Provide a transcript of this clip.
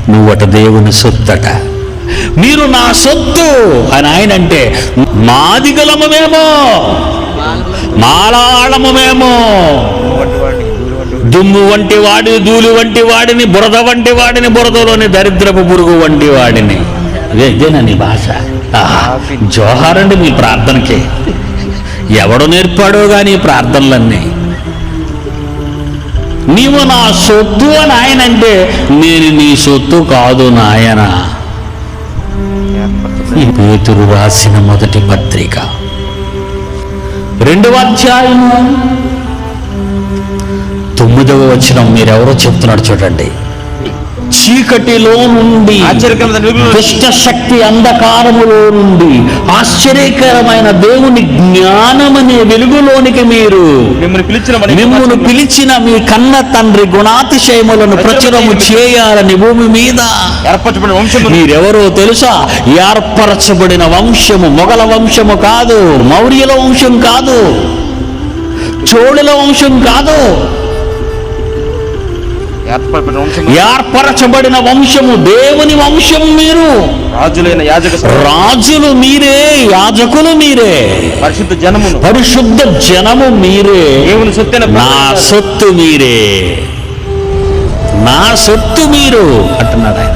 నువ్వట దేవుని సొత్తట. మీరు నా సొత్తు అని ఆయన అంటే, మాదిగలమేమో, మాలాళమేమో, దుమ్ము వంటి వాడిని, ధూళి వంటి వాడిని, బురద వంటి వాడిని, బురదలోని దరిద్రపు పురుగు వంటి వాడిని. ఇదేనా నీ భాష? జోహారండి మీ ప్రార్థనకి. ఎవడు నేర్పాడో గాని ప్రార్థనలన్నీ. నీవు నా సొత్తు అని ఆయన అంటే, నేను నీ సొత్తు కాదు నాయన. ఈ పేతురు రాసిన మొదటి పత్రిక 2వ అధ్యాయము 9వ వచనం మీరెవరో చెప్తున్నాడు చూడండి. చీకటిలో నుండి, దుష్ట శక్తి అంధకారములో నుండి ఆశ్చర్యకరమైన దేవుని జ్ఞానమనే వెలుగులోనికి మీరు మిమ్మును పిలిచిన మీ కన్న తండ్రి గుణాతిశయములను ప్రచురము చేయాలని భూమి మీద ఏర్పరచబడిన వంశము. మీరెవరో తెలుసా? ఏర్పరచబడిన వంశము. మొగల వంశము కాదు, మౌర్యుల వంశం కాదు, చోళుల వంశం కాదు, ఏర్పరచబడిన వంశము, దేవుని వంశం. మీరు రాజులైన రాజులు మీరే, యాజకులు మీరే, పరిశుద్ధ జనమును, పరిశుద్ధ జనము మీరే. దేవుని సొత్తైన నా సొత్తు మీరే, నా సొత్తు మీరు అంటున్నాడు ఆయన.